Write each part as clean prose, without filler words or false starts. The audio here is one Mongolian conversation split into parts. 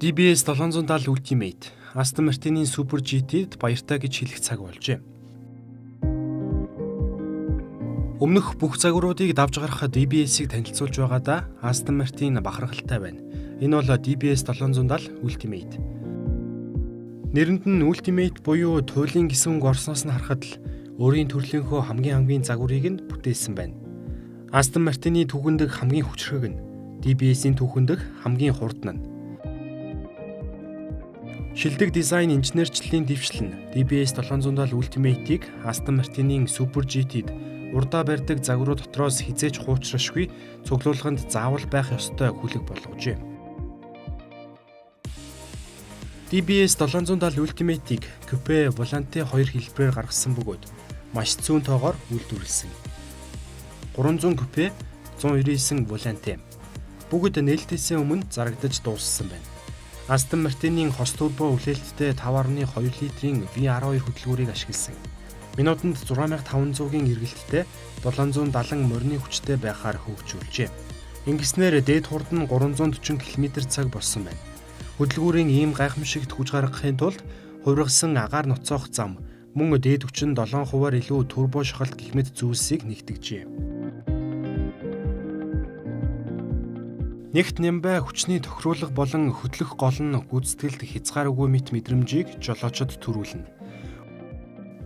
DBS 770 Ultimate Aston Martin-ийн Super GT-д баяртай гэж хэлэх цаг болжээ. Өмнөх бүх загваруудыг давж гарах DBS-ийг танилцуулж байгаадаа Aston Martin бахархалтай байна. Энэ бол DBS 770 Ultimate. Нэрэнд нь Ultimate буюу туйлын гисүнг орсноос нь харахад л өөрийн төрлийнхөө хамгийн загварыг нь бүтээсэн байна. Aston Martin-ийн түүхэндх хамгийн хүчрхэг нь DBS-ийн түүхэндх хамгийн хурдан нь. Шилдэг дизайн инженерчлэлийн дэвшлэн DBS 770 Ultimate-ийг Aston Martin-ийн Super GT-д урдаа барьдаг загварууд дотроос хизээж хуучрашгүй цуглуулганд заавал байх ёстой хүлэг болгожээ. DBS 770 Ultimate-ийг купе, воланте хоёр хэлбэрээр гаргасан бөгөөд маш зүүн тоогоор үйлдвэрлэсэн. 300 купе, 199 воланте. Бүгд нээлтээсээ өмнө зарагдаж дууссан байна. Aston Martin-ийн хос турбо хүлээлттэй 5.2 литрийн V12 хөдөлгүүрийг ашигласан. Минутанд 6500-ийн эргэлттэй 770 морины хүчтэй байхаар хөгжүүлжээ. Ингэснээр дээд хурд нь 340 км/цаг болсон байна. Хөдөлгүүрийн ийм гайхамшигт хүч гаргахын тулд хувиргасан агаар ноцоох зам мөн дээд хүчин 7%-аар илүү турбо шахалт гэх мэт зүйлсийг нэгтгэжээ. Нэгт нямбай хүчний тохируулга болон хөтлөх гол нь гүйцэтгэлд хязгааргүй мэт мэдрэмжийг жолоочод төрүүлнэ.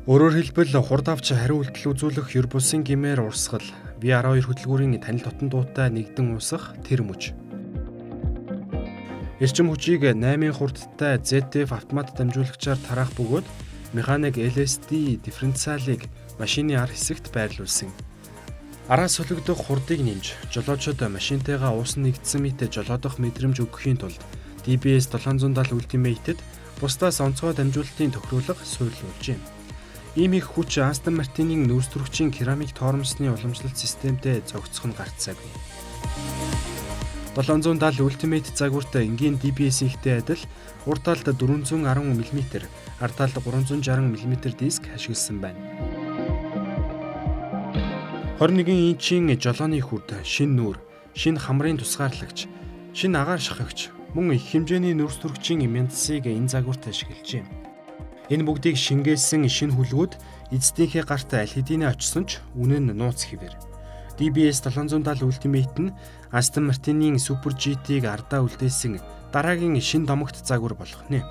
Өөрөөр хэлбэл хурд авч хариу үйлдэл үзүүлэх ёр бусын гэмээр урсгал V12 хөдөлгүүрийн танил дотн дуутай нэгдэн уусах тэр мөч. Эрчим хүчийг 8 хурдтай ZF автомат дамжуулагчаар тараах бөгөөд механик LSD дифференциалыг машины ар хэсэгт байрлуулсан. Араас солигдох хурдыг нэмж, жолоочод машинтайгаа уусан нэгдсэн мэт жолоодох мэдрэмж өгөхийн тулд DBS 770 Ultimate-д бусдаас онцгой дамжуулалтын тохируулга суйрлуулжээ. Ийм их хүч Aston Martin-ийн нүүрс төрөгчийн керамик тоормсны уламжлалт системтэй зохицох нь гарцаагүй. 770 Ultimate загварт энгийн DBS-ийнхтэй адил урт талд 410 мм, ард талд 360 мм диск ашигласан байна. 21 инчийн жолооны хүрд, шинэ нүүр, шинэ хамрын тусгаарлагч, шинэ агаар шахагч, мөн их хэмжээний нүүрс төрөгчийн мянцыг энэ загварт ашиглажээ. Энэ бүгдийг шингээсэн шинэ хүлгүүд эцдийнхээ гарт аль хэдийнэ очсон ч үнэн нь нууц хэвээр. DBS 770 Ultimate нь Aston Martin-ийн Super GT-г ардаа үлдээсэн дараагийн шинэ домогт загвар болох нэ.